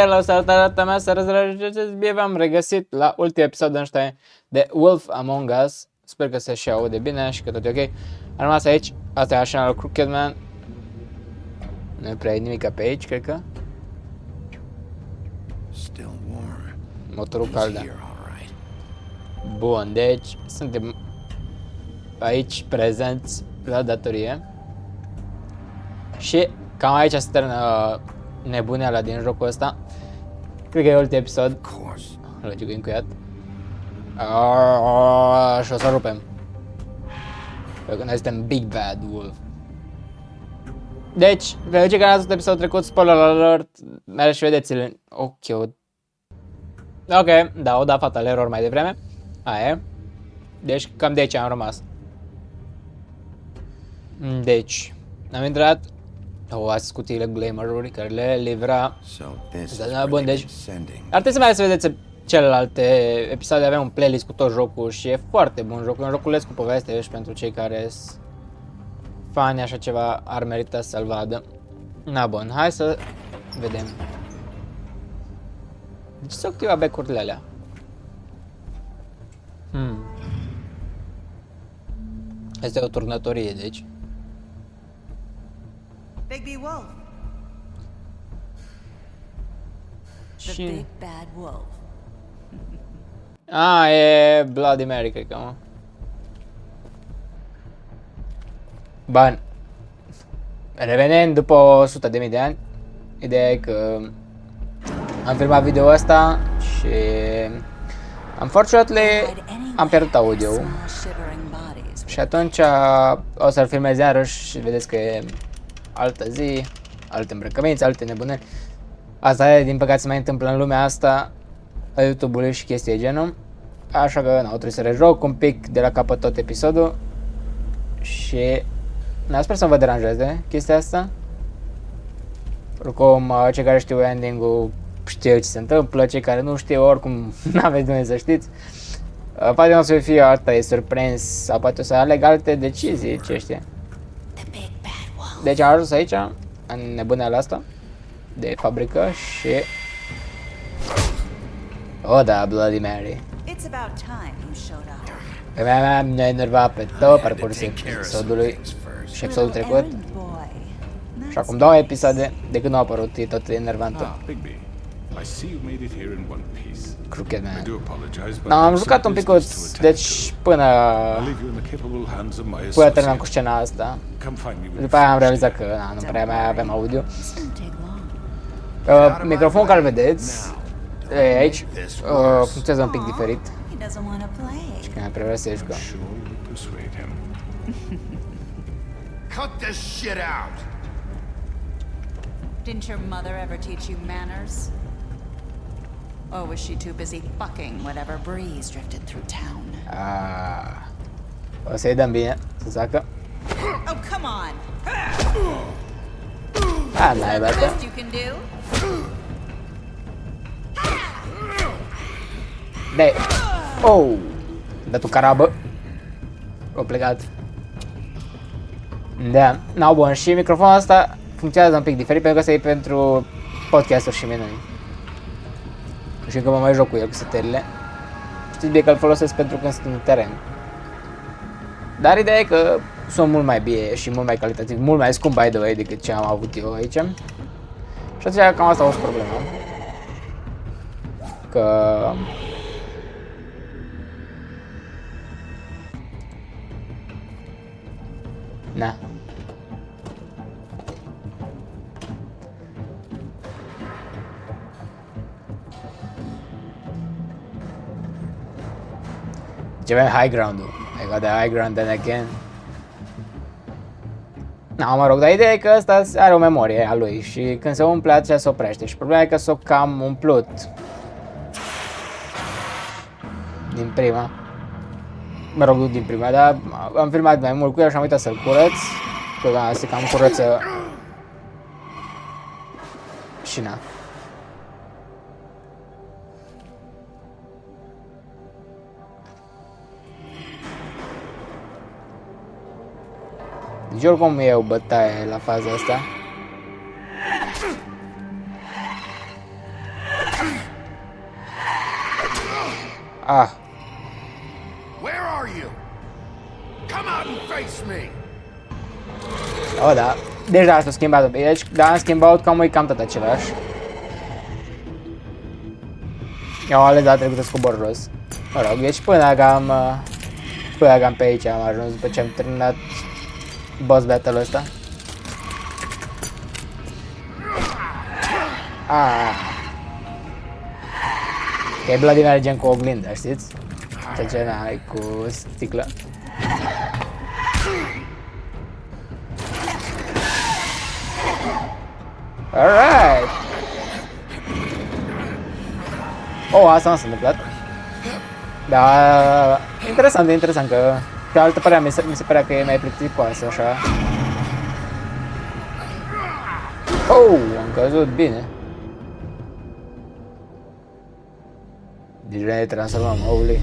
la salutarea mea, să răzrăgeți, bine v-am regăsit la ultimul episod ăsta de Wolf Among Us. Sper că se și aude bine și că tot e ok. Am rămas aici, asta e așa la Crooked Man. Nu prea e nimic pe aici, cred că. Motorul cald, da. Bun, deci suntem aici prezenți la datorie. Și cam aici se termină nebuneala din jocul ăsta. Cred că e ultimul episod. Logic, e încuiat. Și o să rupem. Pentru că noi suntem Big Bad Wolf. Deci, pentru cei care ați văzut episodul trecut, spoiler alert, mereu și vedeți-l. Ok, da, o da fatal error mai devreme. Aia e. Deci, cam de aici am rămas. Deci, am intrat. Ați scutiile glamour-uri care le livra. Da, bun, deci ar trebui să mai să vedeți celelalte episoade, avem un playlist cu tot jocul și e foarte bun jocul, un joculeț cu poveste și pentru cei care sunt fani așa ceva ar merita să-l vadă. Na bun, hai să vedem. De ce s-au activat becurile alea? Asta e o turnătorie, deci. Big Wolf. The Big Bad Wolf. E Bloody Mary, cred că, mă. Bun. Revenând după 100.000 de ani, ideea e că am filmat video ăsta și unfortunately am pierdut audio. Și atunci o să-l filmez iarăși și vedeți că e altă zi, alte îmbrăcăminți, alte nebuneri. Asta e, din păcate, se mai întâmplă în lumea asta a YouTube-ului și chestii de genul. Așa că, trebuie să rejoc un pic de la capăt tot episodul. Și sper să nu vă deranjeze chestia asta. Oricum, cei care știu ending-ul știu ce se întâmplă, cei care nu știu, oricum n-aveți de unde să știți. Poate nu o să fie alta, e surprins, sau poate o să aleg alte decizii, ce știe. Deci am ajuns aici, în nebuneala asta de fabrică și... da, Bloody Mary. Pe mea mi-a enervat pe tot parcursul episodului și episodul trecut. Și acum 2 episoade de când nu a apărut, e tot enervantă. Crooked Man. Am jucat un picuț, deci până terminam cu scena asta. După aia am realizat că nu prea mai avem audio. Microfonul care vedeți aici funcționează un pic diferit. Și că mai prefer să jucăm. Cut this shit out. Didn't your mother ever teach you manners? Or was she too busy fucking whatever breeze drifted through town? O să-i dăm bine, să zacă. Oh, come on! N-ai bătă. You can do? Dai. Dă tu carabă. O plecat. Da, bun, și microfonul ăsta funcționează un pic diferit pentru că ăsta e pentru podcasturi și menui. Și încă mă mai joc cu el, cu setările. Știți bine că îl folosesc pentru când sunt în teren. Dar ideea e că sunt mult mai bine și mult mai calitativ, mult mai scump, by the way, decât ce am avut eu aici. Și atunci cam asta a fost problema. Că... Na. Deci avem high ground-ul. I got the high ground then again. Mă rog, dar ideea e că ăsta are o memorie a lui și când se umple aceea se oprește și problema e că s-o cam umplut din prima. Mă rog, nu din prima, dar am filmat mai mult cu el și am uitat să-l curăț. Că se cam curăță și na. Deci oricum e o bătaie la faza asta. Ah. Where are you? Come out and face me! Oh, da. Deja s-a schimbat. Deci, da, am schimbat cam tot același. Eu am ales data trecută să cobor jos. Mă rog, deci până cam pe aici am ajuns după ce am terminat boss battle-ul ăsta. Că e Bloody Mary gen cu oglindă, știți? Ceea ce n-ai cu sticlă. Alright! Oh, asta nu s-a întâmplat. Da, interesant că pe altă părea mi se părea că e mai plicticoasă așa. Oh, am căzut bine. Deja ne transformăm, holy.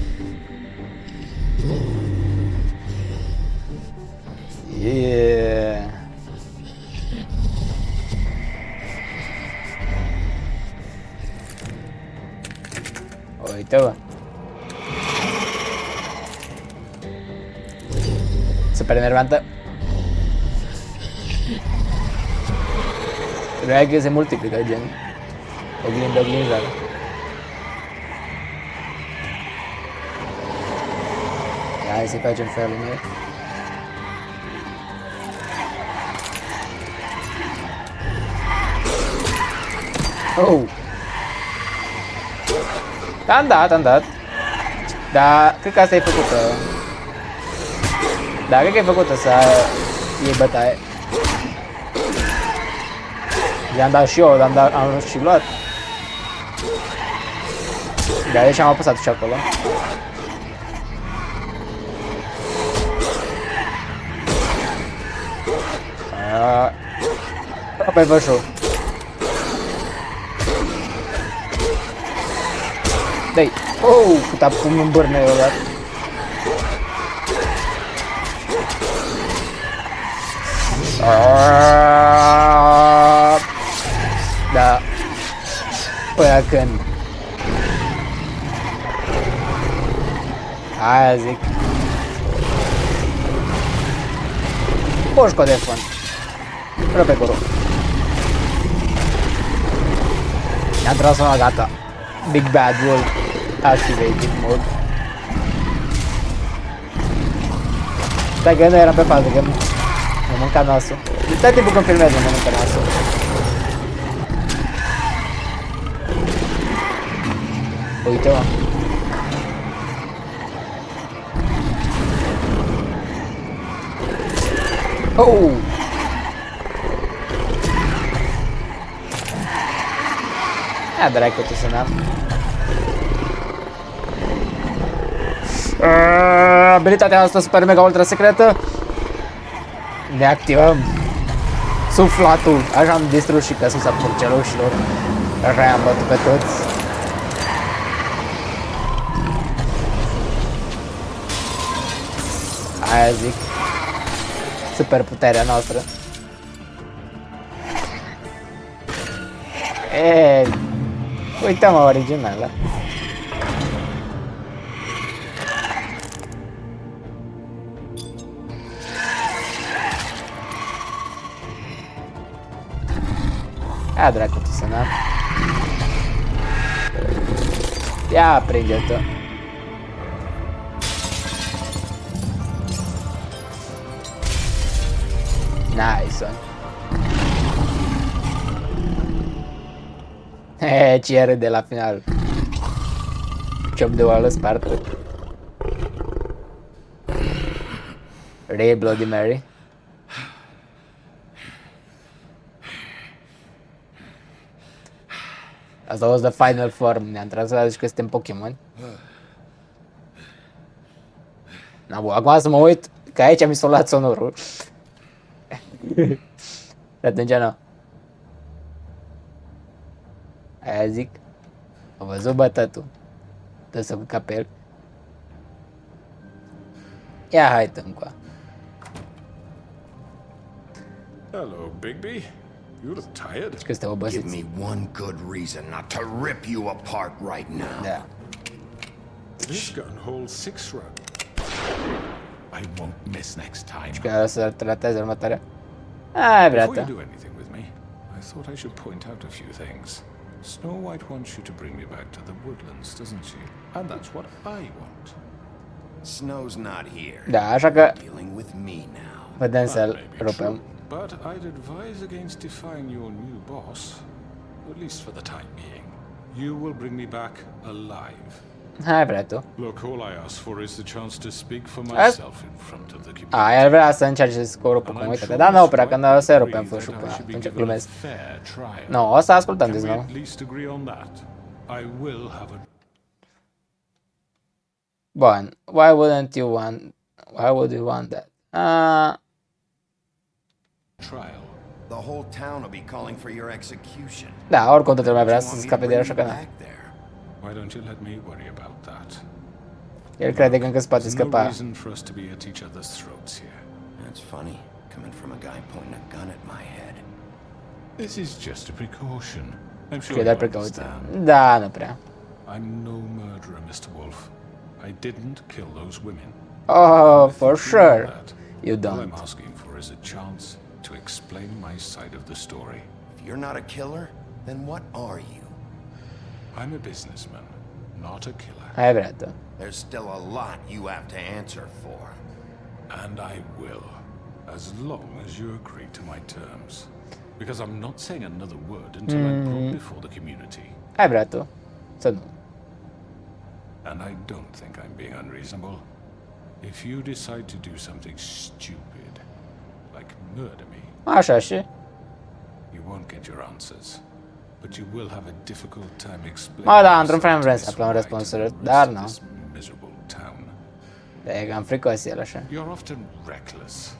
Yeah. Uite-vă. Super enervantă. Trebuia că se multiplică, gen oglindă. Hai să-i facem felul meu. Oh! Am dat. Dar cred că asta e făcută. Da, cred că e făcută să iei bătaie. I-am dat și eu, am și luat. Da, deci am apăsat și acolo. Pe vășul. Dai! Oh, cât a pus în bârnă eu dat. Da. Până când? Aia zic. Pușcă de fân. Rău pe coro. Ne-am transformat, gata. Big Bad Wolf activated mode. Stai că nu eram pe fază, că m-a mâncat nasul. Deci tot timpul când filmez m-a mâncat nasul. Uite-mă. Oh! Ah, dracu, ce să n-am. Abilitatea noastră super mega ultra secretă. Ne activăm suflatul. Așa am distrus și căsuța purcelușilor. Așa i-am bătut pe toți. Aia zic. Super puterea noastră. Uite-mă, originală. Aia dracu, ce să n-am. Ia, prinde-te. Nice one. Ce râde la final. Ciop de oală spartă. Ray Bloody Mary. Asta was the final form. Ne-am transferat și că suntem Pokémon. Na, bun, acum să mă uit că aici mi s-a luat sonorul. De atunci nu. Aia zic. Am văzut bătătul. Trebuie să ca pe el. Ia hai tâncoa. Hello, Bigby. You look tired. Că suntem Give obosiți. me one good reason not to rip you apart right now. Da. This gun holds 6 rounds. I won't miss next time. Și când o să trateze următoarea. Ai, Before you brată. do anything with me, I thought I should point out a few things. Snow White wants you to bring me back to the woodlands, doesn't she? And that's what I want. Snow's not here. Da, așa că Dealing with me now. vedem That să-l may be rupem. true, but I'd advise against defying your new boss, at least for the time being. You will bring me back alive. Hai, bratu. Look, all I ask for is the chance to speak for myself in front of the community. A, el vrea să încerce să o rupă cum uite. Dar nu, prea când o să rupem fâșul până atunci glumesc. Nu, o să ascultăm din nou. Bun, why would you want that? Trial. The whole town will be calling for your execution. Da, oricum toată lumea vrea să scape de el, așa că da. Why don't you let me worry about that? El crede că încă se poate There's no scăpa. reason for us to be at each other's throats here. That's funny, coming from a guy pointing a gun at my head. This is just a precaution. I'm Și sure e you doar precauție. understand. Da, nu prea. I'm no murderer, Mr. Wolf. I didn't kill those women. Oh, for If you know sure. that, You all I'm don't. asking for is a chance to explain my side of the story. If you're not a killer, then what are you? I'm a businessman, not a killer. Hai, bratu. There's still a lot you have to answer for. And I will, as long as you agree to my terms. Because I'm not saying another word until I'm brought before the community. Hai, bratu. Să nu. And I don't think I'm being unreasonable. If you decide to do something stupid, like murder me, Așa și? you won't get your answers. But you will have a difficult time explaining. Mă, da, într-un fel yourself vrem to să aflăm Miss răspunsuri, White and the dar rest of nu. this miserable town. E cam fricos el așa. You're often reckless,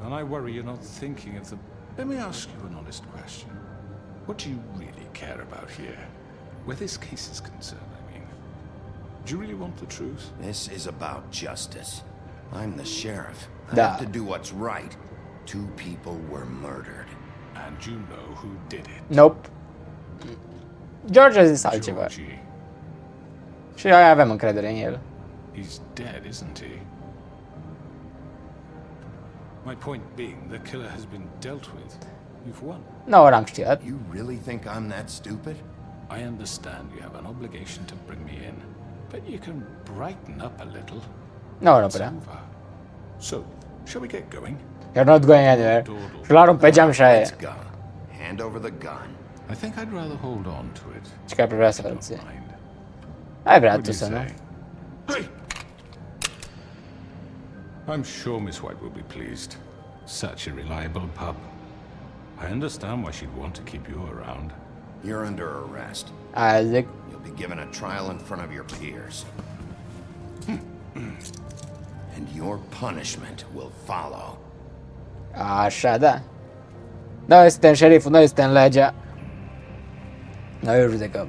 and I worry you're not thinking of the... Let me ask you an honest question. What do you really care about here? Where this case is concerned, I mean. Do you really want the truth? This is about justice. I'm the sheriff. I Da. have to do what's right. 2 people were murdered. And you know who did it. Nope. George a zis altceva. Georgie. Și noi avem încredere în el. He's dead, isn't he? My point being, the killer has been dealt with. You've won. Nu ori am știut. You really think I'm that stupid? I understand you have an obligation to bring me in, but you can brighten up a little. Nu ori nu It's prea. over. So, shall we get going? You're not going anywhere. Și l arunc pe geam și aia. Let's go. Hand over the gun. I think I'd rather hold on to it. Și că vrea să Don't ție. mind. Ai vrea What do tu you să nu? say? Hey! I'm sure Miss White will be pleased. Such a reliable pup. I understand why she'd want to keep you around. You're under arrest. Aia zic. You'll be given a trial in front of your peers. And your punishment will follow. Așa, da. Noi suntem șeriful, noi suntem legea. Noi îl judecăm.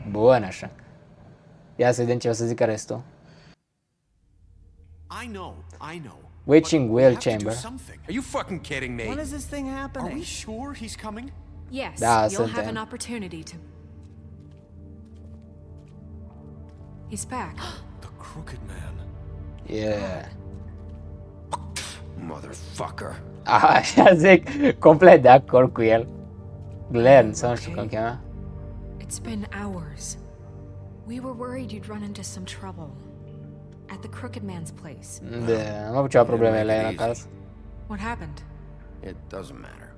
Bun, așa. Ia să vedem ce o să zică restul. I know. Witching Will We have to do Chamber. something. Are you fucking kidding me? When is this thing Are happening? we sure he's coming? Yes, Da, you'll have suntem. an opportunity to... He's back. The Crooked Man. Yeah. Motherfucker. Așa zic, complet de acord cu el. Glenn, sau nu știu cum cheamă. It's been hours. We were worried you'd run into some trouble. At the Crooked Man's place. Da, am avut ceva probleme la el acasă. What happened? It doesn't matter.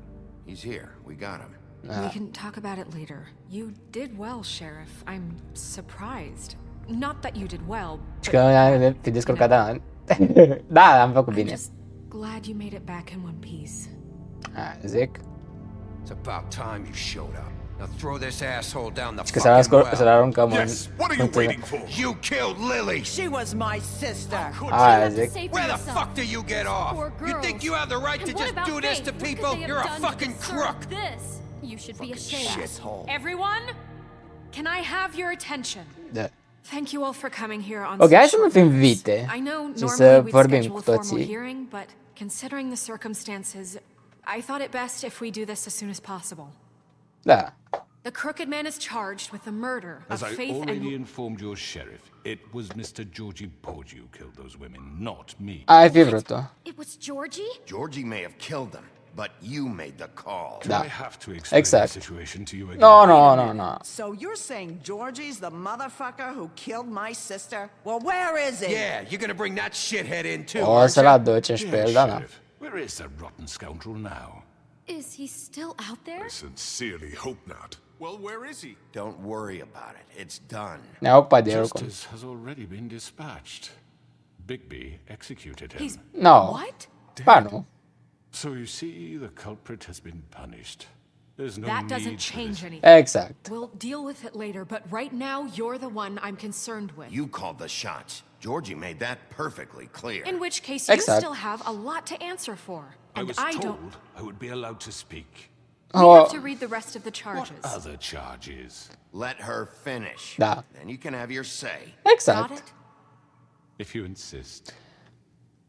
He's here. We got him. We can talk about it later. You did well, Sheriff. I'm surprised. Not that you did well, Și că ne fi descurcat, da. Da, am făcut I'm bine. just glad you made it back in one piece. Zic. It's about time you showed up. Now throw this asshole down the Și că să-l fucking well. aruncăm în... Yes. What are you waiting for? You killed Lily! She was my sister. Aia zic. Where the fuck do you get off? You think you have the right to just do this to people? You're a fucking crook! You should be ashamed. Shithole. Everyone, can I have your attention? Da. Thank you all for coming here on Ok, hai such să nu short fim notice. vite. I know Și să normally we'd vorbim schedule cu a formal toții. hearing, but considering the circumstances, I thought it best if we do this as soon as possible. Da. The Crooked Man is charged with the murder of As I Faith already and... informed your sheriff, it was Mr. Georgie Porgy who killed those women, not me. Ai fi vrut-o. It was Georgie? Georgie may have killed them, but you made the call. Do Da. I have to explain Exact. the situation to you again? No, no, no, no. So you're saying Georgie's the motherfucker who killed my sister? Well, where is he? Yeah, you're gonna bring that shithead in too, O aren't să-l you? aduce și pe el, da, da. Sheriff. Where is that rotten scoundrel now? Is he still out there? Sincerely hope not. Well, where is he? Don't worry about it. It's done. Ne-a ocupat de el oricum. Justice has already been dispatched. Bigby executed him. He's... No. What? Ba nu. So you see, the culprit has been punished. There's no That need doesn't for change this. anything. Exact. We'll deal with it later, but right now, you're the one I'm concerned with. You called the shots. Georgie made that perfectly clear. In which case, you Exact. still have a lot to answer for. I And was I told don't... I would be allowed to speak. We Oh, have to read the rest of the What charges. other charges? Let her finish. Da. Then you can have your say. Got exact. it? If you insist.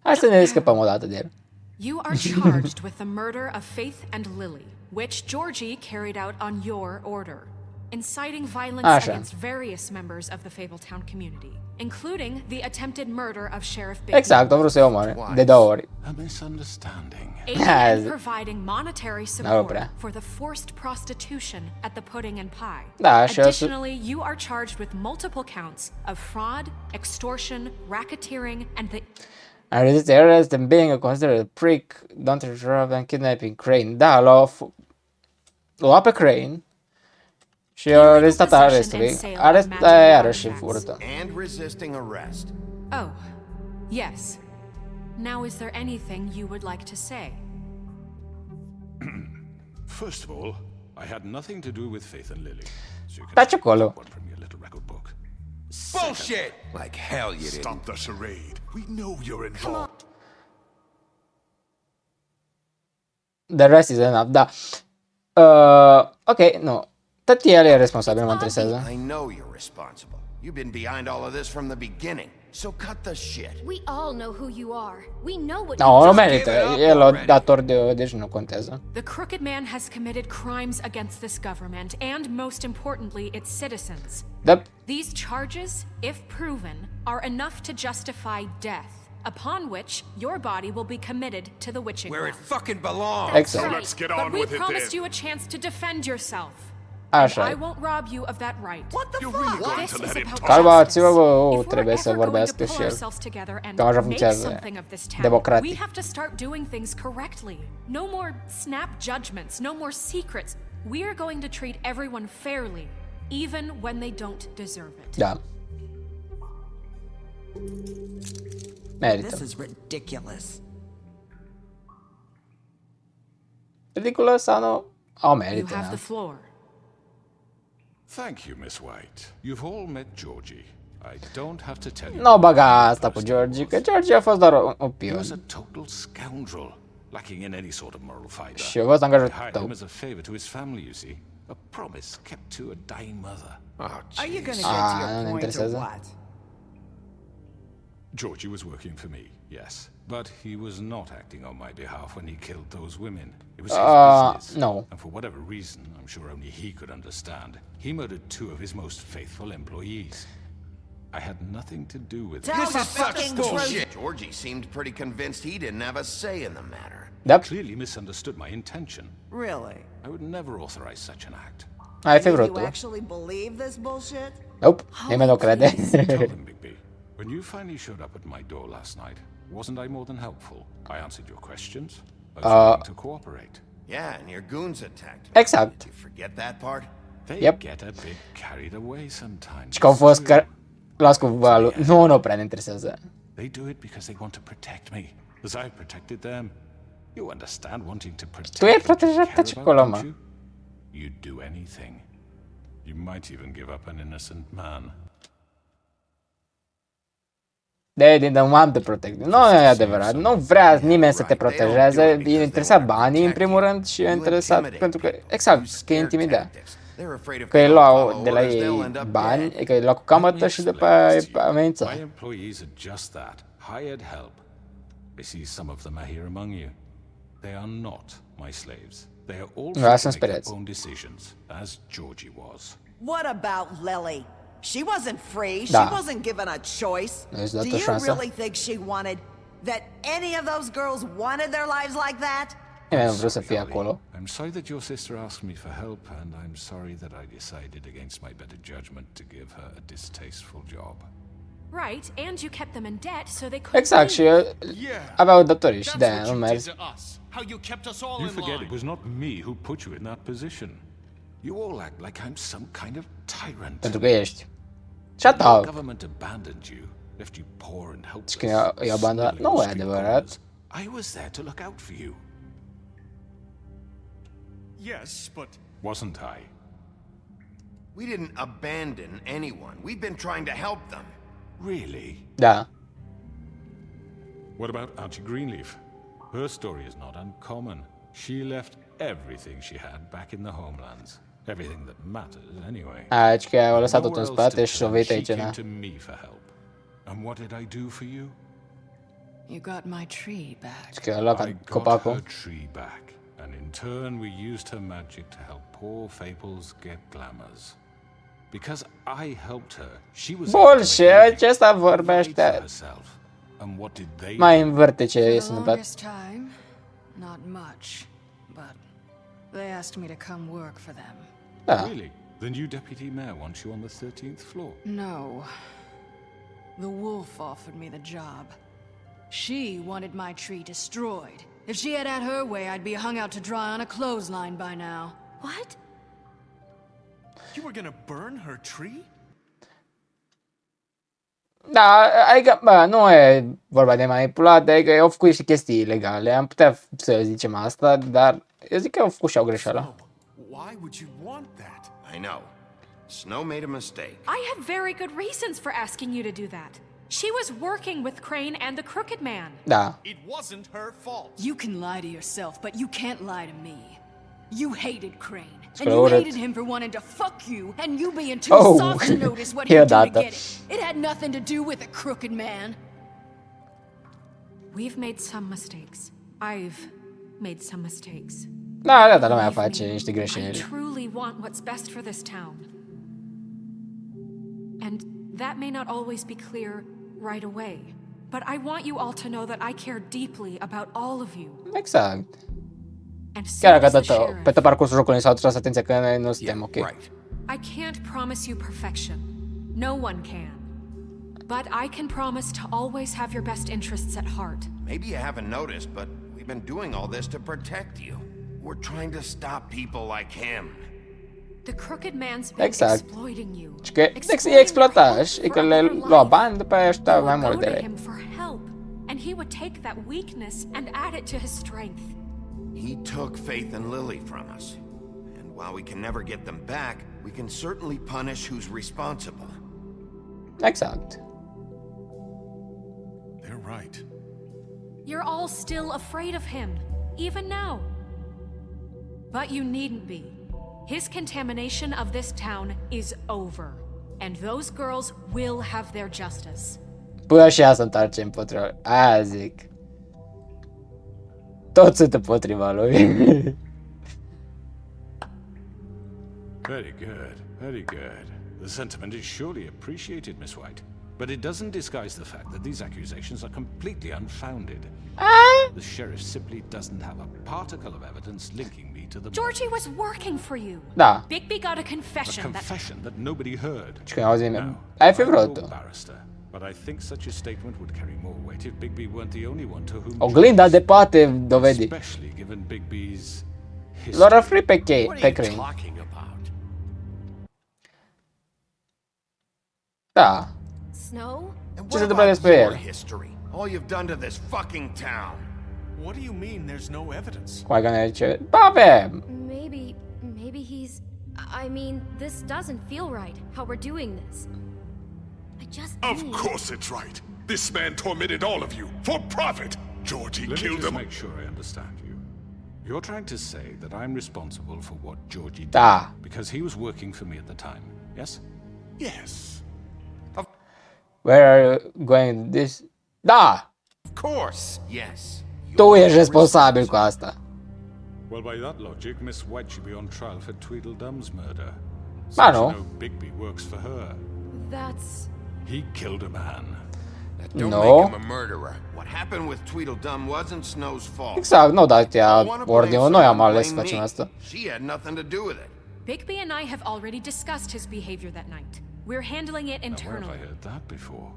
Hai să ne scăpăm o dată de el. You are charged with the murder of Faith and Lily, which Georgie carried out on your order, inciting violence Așa. against various members of the Fabletown community, including the attempted murder of Sheriff Bigby. Exact, au vrut să-i omoare. De 2 ori. A misunderstanding. Aiding Ha, and zi- providing monetary Nu support prea. for the forced prostitution at the Pudding and Pie. Da, și o să... Additionally, you are charged with multiple counts of fraud, extortion, racketeering, and the I resist the arrest and being a considered prick, don't interrupt and kidnapping Crane. Da, l-a luat pe Crane și a rezistat arestului. Aresta iarăși furtă. And resisting arrest. Oh, yes. Now, is there anything you would like to say? First of all, I had nothing to do with Faith and Lily. So you can Taci acolo. one from your little record book. Bullshit! Like hell you didn't. Stop the charade. We know you're involved. The rest is enough, da. Ok, nu. Tot el e responsabil, mă interesează. I know you're responsible. You've been behind all of this from the beginning. So cut the shit. We all know who you are. We know what No, you've nu done. merită. El o dator de... deci nu contează. The Crooked Man has committed crimes against this government and, most importantly, its citizens. Da, These charges, if proven, are enough to justify death, upon which your body will be committed to the witching Where it well. fucking belongs. exact. Right. Let's get But on we with it promised then. you a chance to defend yourself. Așa I e. won't rob you of that right. What the You're fuck? really going This to is let him about talk? Calmați-vă, bă, If we're trebuie să ever going to vorbească pull și el. ourselves together and Cam așa make funcționează something of this town, democratic. we have to start doing things correctly. No more snap judgments, no more secrets. We are going to treat everyone fairly, even when they don't deserve it. Da. Merită. This is ridiculous. Ridiculă sau nu? O You merită, have da. the floor. Thank you, Miss White. You've all met Georgie. I don't have to tell you. Nu băga asta cu Georgie, că Georgie a fost doar un He pion. was a total scoundrel, lacking in any sort of moral fiber. Și a fost I angajat hired tău. him as a favor to his family, you see. A promise kept to a dying mother. Are you gonna get Ah, to nu your ne point or interesează. what? Georgie was working for me, yes. But he was not acting on my behalf when he killed those women. It was his business. no. And for whatever reason, I'm sure only he could understand, he murdered 2 of his most faithful employees. I had nothing to do with it. Tell This the is such fucking bullshit. truth. Georgie seemed pretty convinced he didn't have a say in the matter. Da, Clearly misunderstood my intention. Really? I would never authorize such an act. ai fi vrut You tu. actually believe this bullshit? Nope, nimeni nu crede. Tell them, Bigby. When you finally showed up at my door last night, wasn't I more than helpful? I answered your questions. I was willing to cooperate. Yeah, and your goons attacked me. Exact. Did you forget that part? They Yep. get a bit carried away sometimes. Și că au fost True. că... Las cu valul. Nu prea ne interesează. They do it because they want to protect me, as I've protected them. You understand wanting to protect Tu ai what you protejat care taci about, acolo, don't mă. you? You'd do anything. You might even give up an innocent man. They didn't want to protect you. Nu e adevărat. Nu vrea nimeni să te protejeze. E interesat banii, în primul rând, și e interesat pentru că, exact, că îi intimida. Că îi luau de la ei bani, că îi luau cu camătă și după aia îi amenința. My employees are just that, hired help. I see some of them are here among you. They are not my slaves. They are all Ja free sam to make their speriați. own decisions, as Georgie was. What about Lily? She wasn't free. Da. She wasn't given a choice. Nu-i Do dat o you șansă. really think she wanted that any of those girls wanted their lives like that? Nimeni nu vreau să fie acolo. I'm sorry that your sister asked me for help, and I'm sorry that I decided against my better judgment to give her a distasteful job. Right, and you kept them in debt so they couldn't Exact, și leave. aveau datorii și de-aia nu mers. You forget it was not me who put you in that position. You all act like I'm some kind of tyrant. Pentru că ești. Shut The up! government abandoned you, left you poor and helpless. Și când i-au abandonat, smelling nu e street adevărat. corners. I was there to look out for you. Yes, but Wasn't I? We didn't abandon anyone. We've been trying to help them. Really? Da. What about Auntie Greenleaf? Her story is not uncommon. She left everything she had back in the homelands. Everything that matters, anyway. Aici că au lăsat tot Nowhere în else spate to și s-o turn, venit she aici, came na. to me for help. And what did I do for you? You got my tree back. Și că a luat I got copacul. her tree back, and in turn we used her magic to help poor Fables get glamours. Because I helped her, she was able to Bullshit, make a living, acesta provide for vorbește. herself. And what did they Mai do? învârte ce For i the s-a întâmplat. longest time, not much, but they asked me to come work for them. Da. Really? The new deputy mayor wants you on the 13th floor. No. The wolf offered me the job. She wanted my tree destroyed. If she had had her way, I'd be hung out to dry on a clothesline by now. What? you were gonna burn her tree? Da, adică, bă, nu e vorba de manipulat, adică au făcut și chestii ilegale, am putea să zicem asta, dar eu zic că au făcut și au greșeală. Why would you want that? I know. Snow made a mistake. I had very good reasons for asking you to do that. She was working with Crane and the Crooked Man. Da. It wasn't her fault. You can lie to yourself, but you can't lie to me. You hated Crane, and Spre you urât. hated him for wanting to fuck you, and you being too Oh. soft to notice what E he'd do to odată. get it. It had nothing to do with the Crooked Man. We've made some mistakes. I've made some mistakes. Da, da, lumea Believe face me, niște I greșeli. truly want what's best for this town. And that may not always be clear right away. But I want you all to know that I care deeply about all of you. Exact. And so Chiar does dacă the sheriff. pe tot parcursul jocului s-au tras atenția că noi nu suntem ok. Right. I can't promise you perfection. No one can. But I can promise to always have your best interests at heart. Maybe you haven't noticed, but we've been doing all this to protect you. We're trying to stop people like him. The Crooked Man's been Exact. exploiting you. Și că exploiting îi exploata your hope și for că a le better lua life. bani, după aia își dau You mai would mult go de to lei. him for help, and he would take that weakness and add it to his strength. He took Faith and Lily from us. And while we can never get them back, we can certainly punish who's responsible. Exact. They're right. You're all still afraid of him, even now. But you needn't be. His contamination of this town is over, and those girls will have their justice. Până și ea se întoarce împotriva. Aia zic. Toți sunt împotriva lui. Very good, very good. The sentiment is surely appreciated, Miss White. But it doesn't disguise the fact that these accusations are completely unfounded. The sheriff simply doesn't have a particle of evidence linking me to the Georgie was working for you. Da. Bigby got a a confession that... confession that nobody heard. Și când auzim, Now, ai fi I'm vrut no tu. barrister, but I think such a statement would carry more weight if Bigby weren't the only one to whom Oglinda de poate dovedi. especially given Bigby's Lor history. oferi pe What are pe you Crane. talking about? Da. Snow? And Ce what se întâmplă about despre your el? history? All you've done to this fucking town. What do you mean there's no evidence? Cum ai gândit zice, ba avem. Maybe he's... I mean, this doesn't feel right, how we're doing this. I just Of need... course it's right. This man tormented all of you for profit. Georgie Let me killed just him. make sure I understand you. You're trying to say that I'm responsible for what Georgie did Da. because he was working for me at the time, yes? Yes. Where are you going this? Da. Of course, yes. Tu ești responsabil cu asta. Well, by that logic, Miss White should be on trial for Tweedledum's murder. Ma Since no. you know Bigby works for her. That's... He killed a man. That don't No. make him a murderer. What happened with Tweedledum wasn't Snow's fault. Exact, nu dați I wanna blame ordinul, noi am someone, ales să blame facem me. asta. She had nothing to do with it. Bigby and I have already discussed his behavior that night. We're handling it Now, where have internally. I heard that before?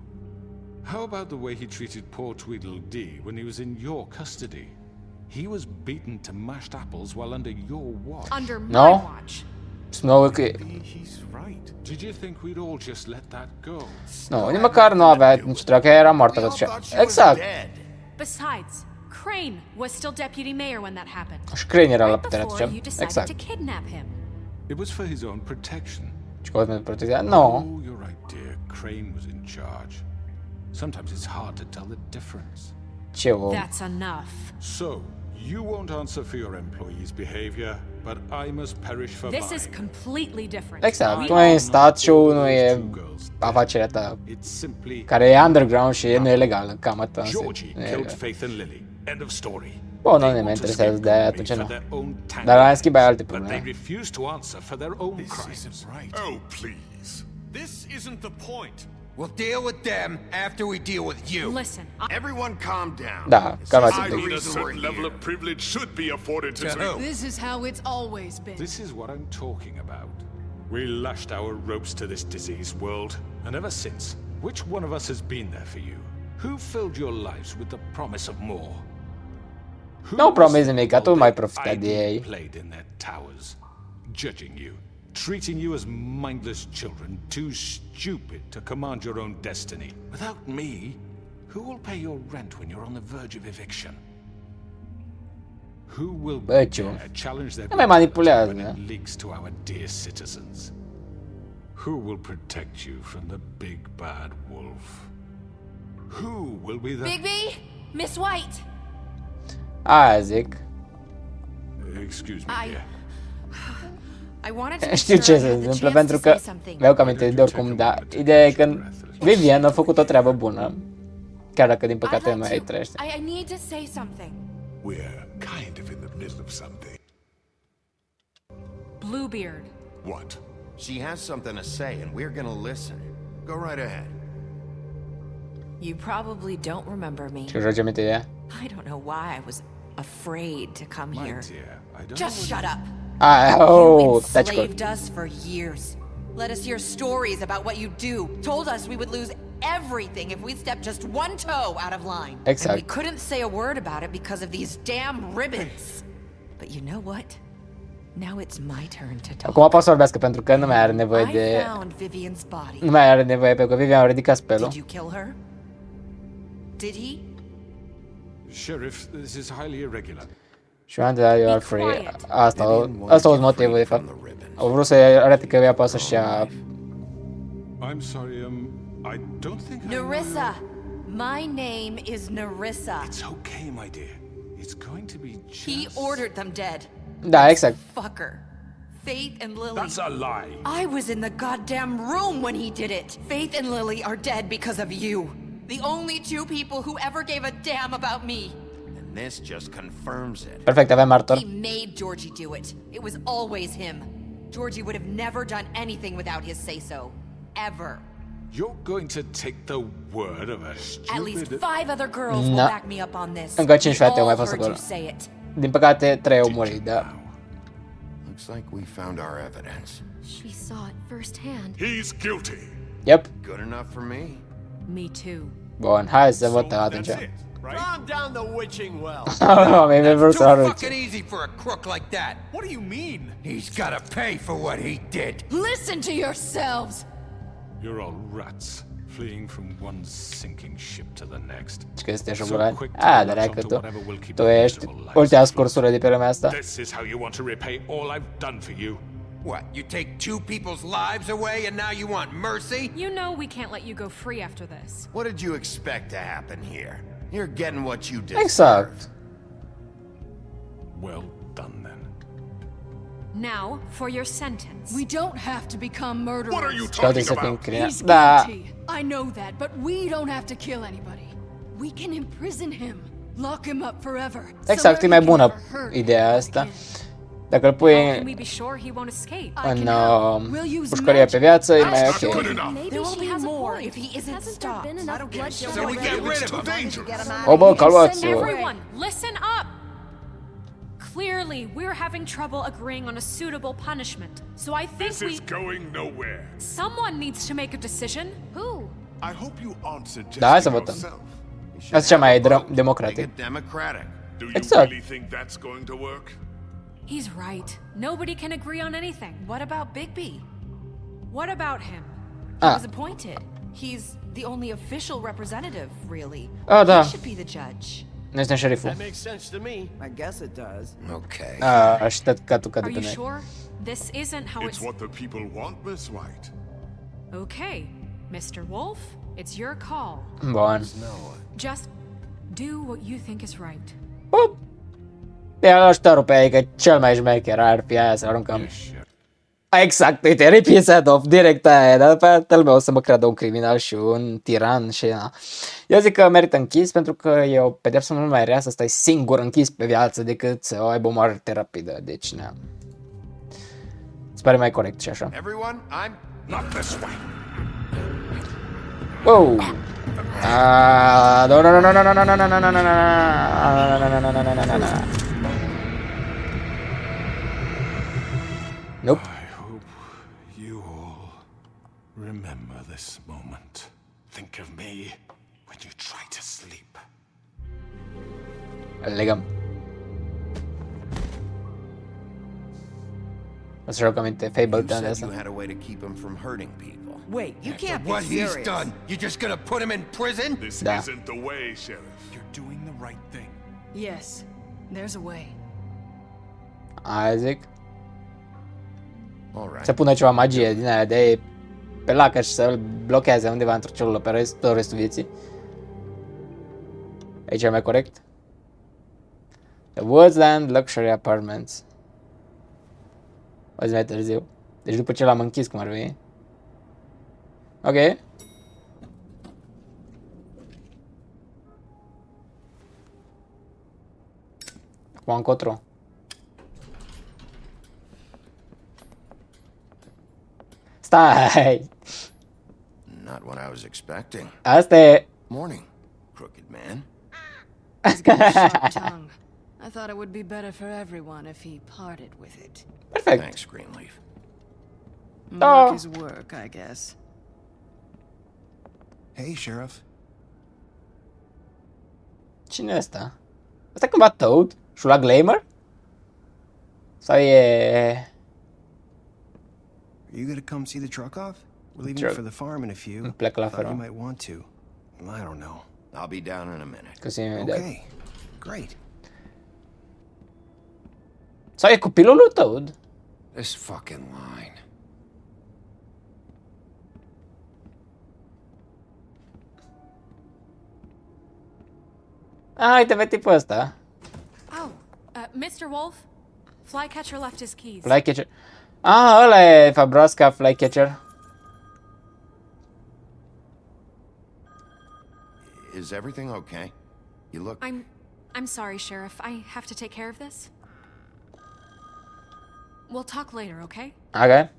How about the way he treated poor Tweedledee when he was in your custody? He was beaten to mashed apples while under your watch. Under my No. watch. Snow că... He's right. Did you think we'd all just let that go? Nu, nici măcar nu avea nici treabă, ea era moartă We all atunci. thought she was Exact. dead. Besides, Crane was still deputy mayor when that happened. Și Crane era la Right putere before atunci. you decided Exact. to kidnap him. It was for his own protection. Și că pentru protecția. Nu. Oh, you're right, dear. Crane was in charge. Sometimes it's hard to tell the difference. Ce o... That's enough. So, you won't answer for your employees' behavior, but I must perish for This mine. is completely different. Exact. We Tu e în all stat și unul e Two girls dead. afacerea ta, It's simply care e underground și e nelegală. Cam atât. Georgie Nu e killed legal. Faith and Lily. End of story. Bun, They nu ne mai want to interesează de aia, scapegoat me atunci for nu. their own tangle, Dar în schimb ai alte but they probleme. refuse to answer for their own This crimes. isn't right. Oh, please. This isn't the point. We'll deal with them after we deal with you. Listen, Everyone calm down. Da, calmați I un pic. mean, a reason we're certain level here. of privilege should be afforded to To me. who? This is how it's always been. This is what I'm talking about. We lashed our ropes to this diseased world, and ever since, which one of us has been there for you? Who filled your lives with the promise of more? Who Nu was promiți the nimic, că tu role mai they profitat de idly ei. played in their towers, judging you, treating you as mindless children, too stupid to command your own destiny. Without me, who will pay your rent when you're on the verge of eviction? Who will Băciu. dare challenge their Nu mai good manipulează, fortune when ne? it leaks to our dear citizens? Who will protect you from the big bad wolf? Who will be the... Bigby? Miss White! Aia zic. Excuse me, dear. I wanted to be Știu sure ce I se had the întâmplă chance pentru to că say something. mi-au cam amintesc de oricum, dar ideea e că Vivian a făcut o treabă bună. Chiar dacă din păcate nu mai trăiește. I need to say something. We're kind of in the middle of something. Bluebeard. What? She has something to say, and we're gonna listen. Go right ahead. You probably don't remember me. Și joace aminte de ea. I don't know why I was afraid to come My here. dear, I don't Just know shut up. Aia, You oh, taci că... enslaved us for years. Let us hear stories about what you do. Told us we would lose everything if we stepped just one toe out of line. Exact. And we couldn't say a word about it because of these damn ribbons. But you know what? Now it's my turn to talk. Acum poate să vorbească pentru că nu mai are nevoie I de... found Vivian's body. Nu mai are nevoie pentru că Vivian a ridicat spelul. Did you kill her? Did he? Sheriff, this is highly irregular. Și eu am de you are free. Asta a fost motivul de fapt. From the ribbons. Au vrut să arate că ea poate să-și ia... I'm sorry, I don't think I know Narissa. My name is Narissa. It's okay, my dear. It's going to be just... He ordered them dead. Da, exact. Fucker. Faith and Lily. That's a lie. I was in the goddamn room when he did it. Faith and Lily are dead because of you. The only two people who ever gave a damn about me. And this just confirms it. Perfect, avem martor. He made Georgie do it. It was always him. Georgie would have never done anything without his say-so. Ever. You're going to take the word of a At least stupid... 5 other girls will No. back me up on this. Încă 5 They fete au mai all fost heard acolo. you say it. Din păcate, 3 au murit, da. Looks like we found our evidence. She saw it firsthand. He's guilty. Yep. Good enough for me? Me too. Bun, hai să votăm atunci. That's it, right? Calm down the witching well. Mi-ai vrut să Too arăt. fucking easy for a crook like that. What do you mean? He's gotta pay for what he did. Listen to yourselves! You're all rats, fleeing from one sinking ship to the next. Și că este So șobolan. quick to A, latch dar hai că onto tu... whatever will keep Tu your ești miserable lives ultima free. scursură de pe lumea asta. This is how you want to repay all I've done for you. What, you take two people's lives away and now you want mercy? You know we can't let you go free after this. What did you expect to happen here? You're getting what you deserve. Exact. Well done, then. Now, for your sentence. We don't have to become murderers. What are you Și trebuie talking să fim about? criminali. He's Da. guilty. I know that, but we don't have to kill anybody. We can imprison him. Lock him up forever. Exact, e mai bună ideea asta. Dacă îl pui în pușcărie pe viață, e mai ok. O, bă, calmați-vă. Everyone, listen up! Clearly, we're having trouble agreeing on a suitable punishment. So I think This is going nowhere. someone needs to make a decision. Who? I hope you aren't suggesting Da, hai să votăm. Asta e cea mai democratic. Do you Exact. really think that's going to work? He's right. Nobody can agree on anything. What about Bigby? What about him? He was appointed. He's the only official representative, really. Da. He should be the judge. Noi suntem șeriful. That makes sense to me. I guess it does. Okay. Aștept ca tu Are pe you noi. sure? This isn't how It's what the people want, Miss White. Okay, Mr. Wolf, it's your call. Bun. Just do what you think is right. Pe ajutorul pe aia, că cel mai șmecher ar fi aia să aruncăm. Exact, uite, rip his head off, direct aia, dar după aia toată lumea o să mă creadă un criminal și un tiran și na. Eu zic că merită închis pentru că e o pedeapsă mult mai rea să stai singur închis pe viață decât să aibă o moarte rapidă, deci na. Îți pare mai corect și așa. Everyone, I'm not this way. Wow! No, no, no, no, no, no, no, no, no, no, no, no, no, no. Nope. I hope you all remember this moment. Think of me when you try to sleep. Legăm. O să joc aminte Fable-ul de asta. You had a way to keep him from hurting people. Wait, you can't be What serious. he's done, you're just gonna put him in prison? This Da. isn't the way, Sheriff. You're doing the right thing. Yes, there's a way. Aia zic. All right. Să pună ceva magie din aia de pe lacă și să-l blocheze undeva într-o celulă pe tot restul vieții. Aici e mai corect. The Woodsland Luxury Apartments. O zi mai târziu. Deci după ce l-am închis, cum ar veni. Ok. Acum încotro. Stai! Not what I was expecting. Asta e... Morning, crooked man. He's got a sharp tongue. I thought it would be better for everyone if he parted with it. Perfect. Thanks, Greenleaf. Work is work, I guess. Hey, Sheriff. Cine e ăsta? Ăsta e cumva Toad? Și-o la Glamour? Sau e... Are you gonna come see the truck off? We're leaving for the farm in a few. Plec la Thought you fermă. might want to. I don't know. I'll be down in a minute. Că se imediat. Okay, great. Sau e copilul lui Toad? This fucking line. Uite, pe tipul ăsta. Oh, Mr. Wolf, Flycatcher left his keys. Flycatcher. Ăla e Fabrosca Flycatcher. Is everything okay? You look... I'm sorry, Sheriff. I have to take care of this. We'll talk later, okay? Okay.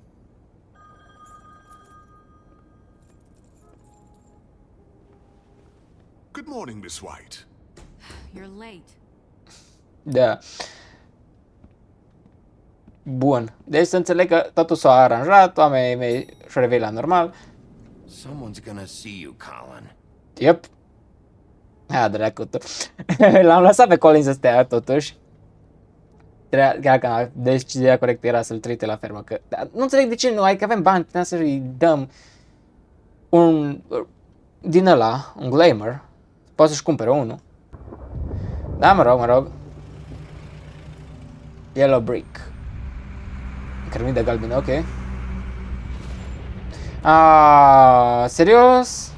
Good morning, Miss White. You're late. Da. Bun. Deci să înțeleg că totul s-a aranjat, oamenii mei și-au revenit la normal. Someone's gonna see you, Colin. Yep. Dracu tu. L-am lăsat pe Colin să stea totuși. Chiar că decizia corectă era să-l trimite la fermă. Că, nu înțeleg de ce nu, adică avem bani, puteam să-i dăm un din ăla, un Glamour. Poate să-și cumpere unul. Da, mă rog. Yellow Brick. Cărmidă galbenă, ok. Serios?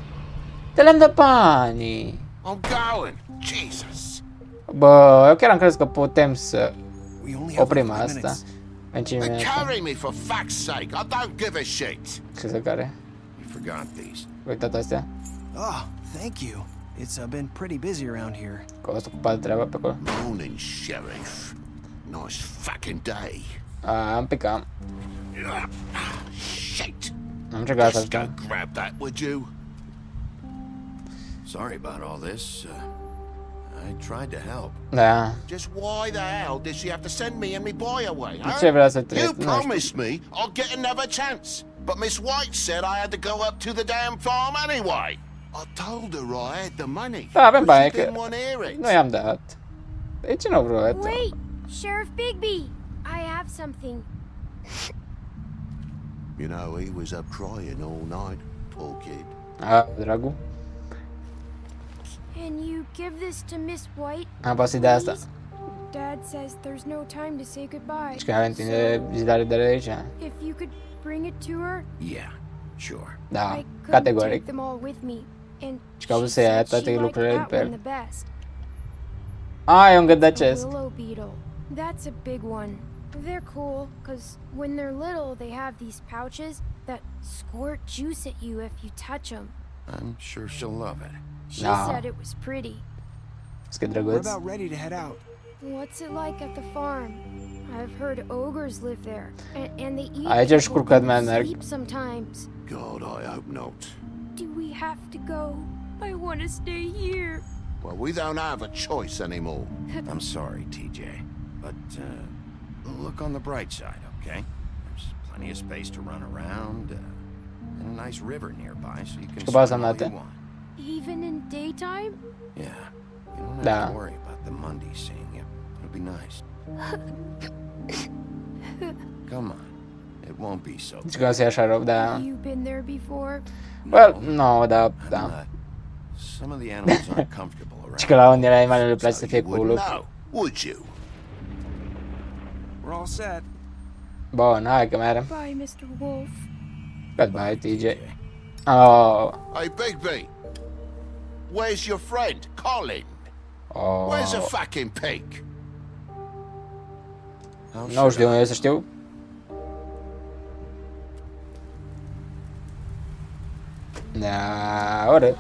Te le-am dat banii. I'm going. Jesus. Bă, eu chiar am crezut că putem să oprim asta. Carry me for fuck's sake. I don't give a shit. Ce se care? You forgot these. Uitat astea. Oh, thank you. It's been pretty busy around here. Că o să ocupat treaba pe acolo. Morning, Sheriff. Nice fucking day. Am picat. Shit. Am încercat să Just go ajutăm. grab that, would you? Sorry about all this. I tried to help. Da. Just why the hell did she have to send me and me boy away, huh? Ce vrea să trec? You Nu știu. promised me I'll get another chance. But Miss White said I had to go up to the damn farm anyway. I told her I had the money. Da, avem but bani, she că didn't want to hear it. nu i-am dat. De ce nu vreau? Wait, Sheriff Bigby! I have something. You know, he was up crying all night, poor kid. Dragul. Can you give this to Miss White? Am pas de asta. Dad says there's no time to say goodbye. Și că avem tine vizitare de aici. If you could bring it to her? Yeah, sure. Da, I couldn't categoric. take them all with me. And Și că au vrut she să ia said she toate liked lucrurile that pe one el. the best. E un gât de The acest. willow beetle. That's a big one. They're cool, because when they're little, they have these pouches that squirt juice at you if you touch them. I'm sure she'll love it. She Da. said it was pretty. Că We're drăguț. about ready to head out. What's it like at the farm? I've heard ogres live there, and they eat Aici își people curcă when man they merg. sleep sometimes. God, I hope not. Do we have to go? I want to stay here. Well, we don't have a choice anymore. I'm sorry, TJ, but look on the bright side, okay? There's plenty of space to run around, and a nice river nearby, so you can Că baza swim all mea you want. Even in daytime? Yeah, you don't have Da. to worry about the Monday seeing you. It'll be nice. Come on, it won't be so. Deci că o să ia așa rău, da. Have you been there before? Well, no, da, I'm da. not. Some of the animals aren't comfortable around. Și că la unele animale le place So să fie you cu wouldn't lup. know, would you? We're all set. Bun, hai că mergem. Bye, Mr. Wolf. Goodbye, TJ. Oh, Hey, Bigby. Where's your friend, Colin? Where's the oh. fucking pig? Nu știu unde să știu. Da, ore.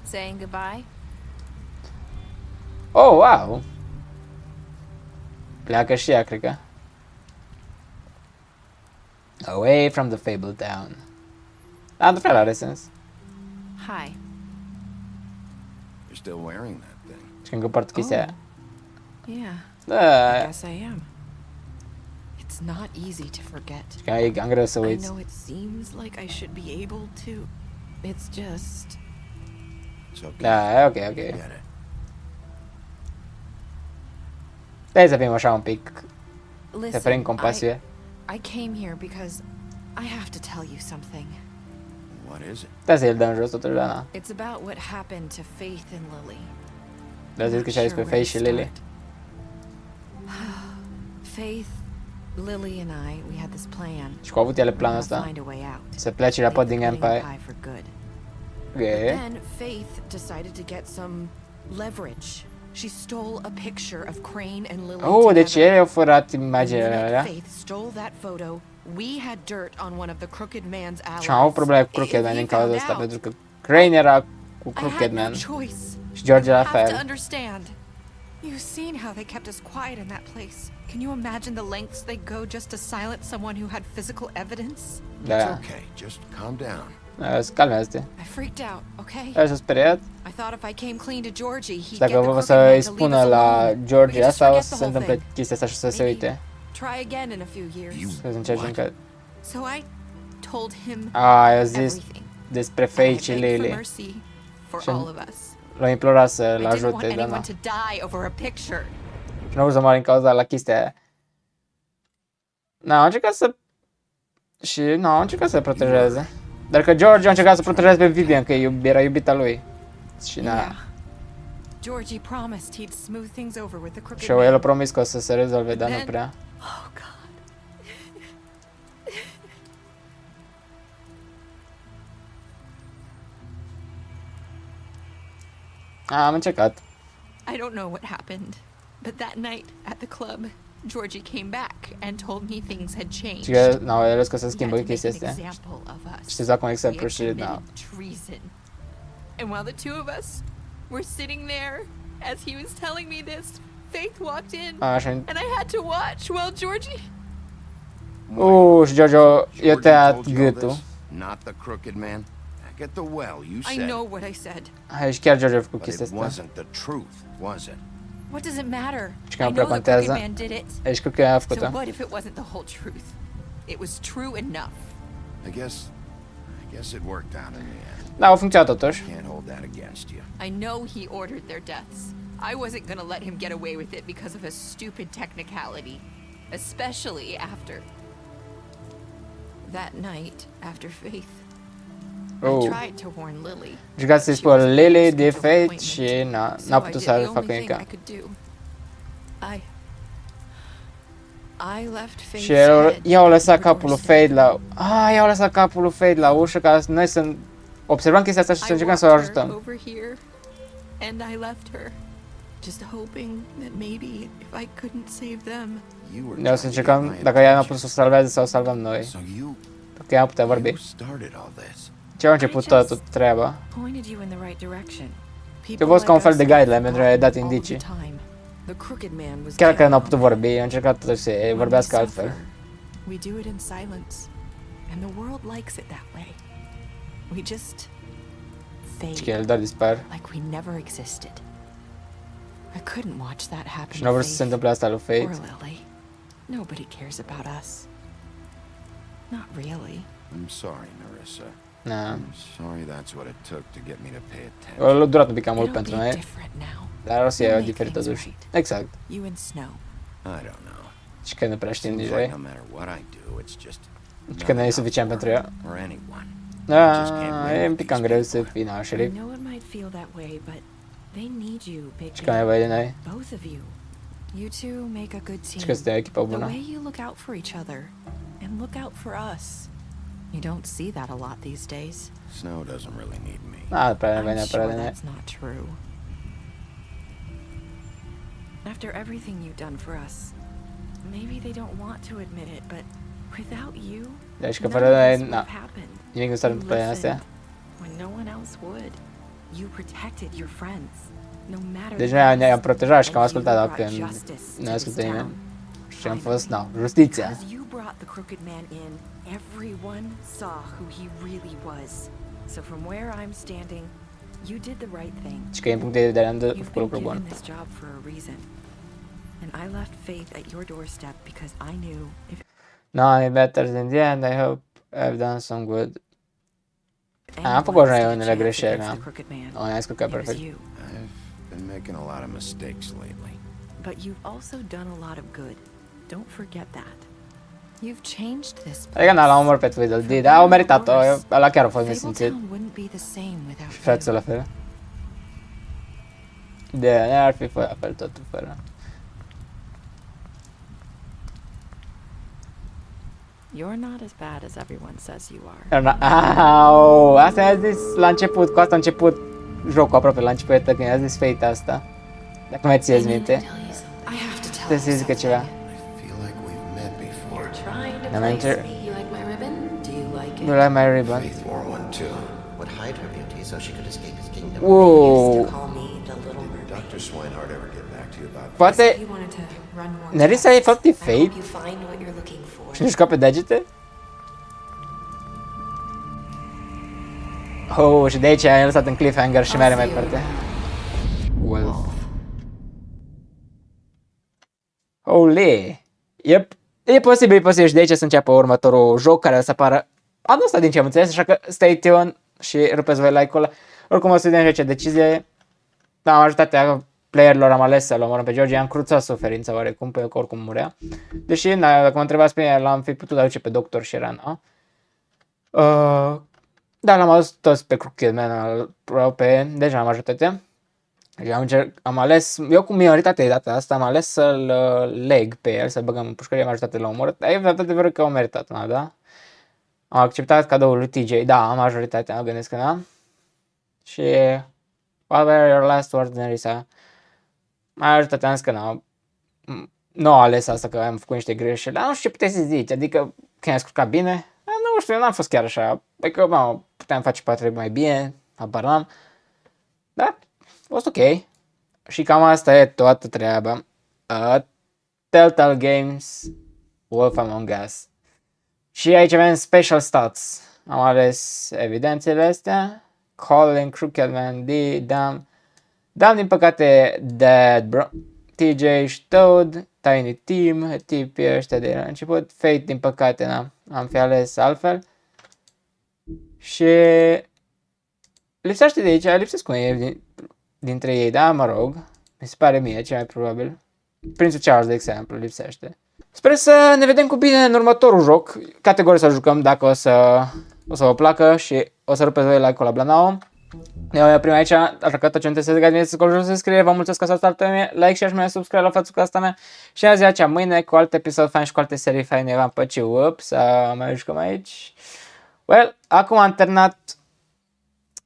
Saying goodbye? Oh, wow. Pleacă și ea, cred că. Away from the Fable Town. Da, nu prea are sens. Hi. You're still wearing that thing. Și când împart chestia aia. Yeah, Da, I guess I am. It's not easy to forget. și că e cam greu să I uiți. know it seems like I should be able to. It's just... It's okay. Da, e ok, ok. Get it. Trebuie să fim așa un pic. Să Listen, prind compasiune. I came here because I have to tell you something. What is it? Trebuie să-i dăm jos totuși, da, na. It's about what happened to Faith and Lily. Trebuie să zic că și-a despre Faith și Lily. Faith, Lily and I, we had this plan. Și că au avut ele planul We were ăsta. gonna find a way out. Să plece rapid din Cutting Empire. Empire for good. Ok. Then Faith decided to get some leverage. She stole a picture of Crane and Lily Oh, deci together. ele au furat The imaginele minute alea. Faith stole that photo, we had dirt on one of the Crooked Man's allies. Și am avut probleme cu Crooked Man din cauza asta, pentru că Crane era cu I Crooked had no Man. choice. Și George la You have to fel. understand. You've seen how they kept us quiet in that place. Can you imagine the lengths they go just to silence someone who had physical evidence? It's Da. okay. Just calm down. Să calmează-te. I freaked out, okay? Ai s-a speriat? I thought if I came clean to Georgie, he'd Și get dacă the vă Crooked să Man îi to leave spună us la alone. George We just asta, o forget să the se whole întâmple thing. chestia asta și o să se Maybe uite. Try again in a few years. Să încerci încă. So I told him I-a zis everything. despre I Faith și begged for Lily. mercy for Și all of us. l-a implorat să-l I didn't want ajute, dar anyone nu. to die over a picture. Și nu vreau să moară din cauza la chestia aia. N-au încercat să... Și n-au încercat să protejeze. Dar că George a încercat să protejeze pe Vivian, că era iubita lui. Și na. Yeah. Georgie promised he'd smooth things over with the Crooked Și el a Man. promis că o să se rezolve, dar nu Then- prea. Oh God. Am încercat. I don't know what happened, but that night at the club, Georgie came back and told me things had changed. Și că, n-au ales că să We had schimbă to make chestia an astea. example of us. Știți acum We exemplu had și, committed da. treason. And while the two of us were sitting there, as he was telling me this, Faith walked in, and I had to watch while Georgie... Și Giorgio i-a tăiat gâtul. Not the crooked man. Back at the well, you said. I know what I said. Aici chiar Giorgio a făcut But chestia it asta. wasn't the truth, was it? What does it matter? Și că I nu prea know the crooked contează. man did it. Aici cred că ea a So făcut-o. what if it wasn't the whole truth? It was true enough. I guess it worked out in the end. Da, au funcționat totuși. Can't hold that against you. I know he ordered their deaths. I wasn't gonna let him get away with it because of a stupid technicality. Especially after... that night, after Faith. I tried to warn Lily. Jucat să-i spun Lily de Fate și n-a putut să facă nimic. Și i-au lăsat capul lui Fate la... i-au lăsat capul lui Fate la ușă ca noi să observăm chestia asta și să încercăm să o ajutăm. And I left her, just hoping that maybe if I couldn't save them. Noi o să încercăm dacă ea n-a putut să o salveze sau o salvăm noi. Că ea putea vorbi. Ce a început toată treaba? Tu fost ca un fel de guideline pentru a-i dat indicii. Chiar că n-au putut vorbi, au încercat totuși să vorbească altfel. We do it in silence, and the world likes it that way. We just fade, Și că el doar dispar. like we never existed. I couldn't watch that happen. Și n-au vrut să se întâmple asta lui Fate. Poor Lily. Nobody cares about us. Not really. I'm sorry, Narissa. Da. I'm sorry that's what it took to get me to pay attention. A durat un pic cam mult pentru noi. Dar o să iau diferit totuși. Exact. You and Snow. I don't know. Și că nu prea știm Seems deja. like no matter what I do, it's just Și că nu e suficient pentru ea. or anyone. Da, e un pic cam greu să fii na șerif. I know it might feel that way, but they need you, Big Și că ai nevoie de noi. Both of you. You two make a good Și team. că suntem o echipă The bună. way you look out for each other and look out for us. You don't see that a lot these days. Snow doesn't really need me. Da, prea nevoie I'm neapărat sure de noi. that's not true. After everything you've done for us, maybe they don't want to admit it, but without you, Deci că none fără of noi, this would na, have happened. nimic nu s-ar You întâmpla din astea. listened when no one else would. You protected your friends, no matter Deci the noi cost, ne-am protejat și că am and you ascultat dacă brought justice nu to ascultă this nimeni. town. Și am fost, na, justiția. Because you brought the crooked man in, everyone saw who he really was. So from where I'm standing, you did the right thing. Și că din punct de vedere am You've făcut been lucru bun. given this job for a reason. And I left Faith at your doorstep because I knew if No, I'm better than the end. I hope I've done some good. Am făcut noi unele greșeli, da. O, ne-ai descurcat perfect. I've been making a lot of mistakes lately. But you've also done a lot of good. Don't forget that. You've changed this place. Adică n-a la omor pe Tweedledee, dar au meritat-o. Ăla chiar a fost nesimțit. Fabletown wouldn't be the same without Și frațul la fel. De, ar fi la fel totul fără. You're not as bad as everyone says you are. Au, asta i-a zis la început, cu asta a început jocul aproape la început, când i-a zis Fate asta. Dacă mai țineți minte. Trebuie să zică ceva. Am inter... You like my ribbon? Faith wore one too. Would hide her beauty so she could escape his kingdom. Wow. Dr. Swinehart ever get back to you about Poate... Nerissa e fapt e Fate? Și nu juca pe degete? Oh, și de aici ai lăsat în cliffhanger și merge mai departe. Wolf. Holy! Yep. E posibil și de aici să înceapă următorul joc care o să apară anul ăsta din ce am înțeles, așa că stay tuned și rupeți voi like-ul ăla. Oricum o să vedem ce decizie. Da, majoritatea playerilor am ales să-l omorâm pe Georgie, am cruțat suferința oarecum, pentru că oricum murea. Deși, dacă mă întrebați pe mine, l-am fi putut aduce pe doctor și era na. Da, l-am adus toți pe Crooked Man aproape, deja majoritatea. Am ales, eu cu minoritate de data asta, am ales să-l leg pe el, să-l băgăm în pușcărie, majoritatea l-au omorât. Dar e adevărat că au meritat, na, da? Am acceptat cadoul lui TJ, da, majoritatea, mă gândesc că da. Și... What were your last words, Nerissa? Majoritatea am zis că nu au ales asta, că am făcut niște greșeli, dar nu știu ce puteți să zici, adică că ne-am descurcat bine, nu știu, eu n-am fost chiar așa, adică puteam face poate mai bine, habar n-am, Da, a fost ok. Și cam asta e toată treaba. Telltale Games, Wolf Among Us. Și aici avem special stats. Am ales evidențele astea. Colin, Crookedman, D, Dam din păcate Dead, bro. TJ și Toad, Tiny Team, tipii ăștia de la început. Fate din păcate am fi ales altfel. Și lipsește de aici, lipsesc unii dintre ei, da, mă rog. Mi se pare mie cel mai probabil. Prințul Charles, de exemplu, lipsește. Sper să ne vedem cu bine în următorul joc. Categoric să jucăm dacă o să vă placă și o să rupeți voi like-ul la Blanao. Ne oprim aici, așa că tot ce nu te să jos să scrie. Vă mulțumesc că s-ați uitat pe mine, like, share și mai subscribe la fațul asta mea. Și azi acea mâine cu alt episod fain și cu alte serii faine v-am păci. Să mai jucăm aici. Well, acum am terminat,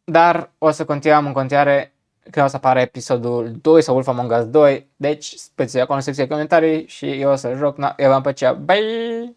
dar o să continuăm în continuare când o să apară episodul 2 sau Wolf Among Us 2. Deci, spuneți acolo în secția de comentarii și eu o să joc. Eu v-am păcea. Bye!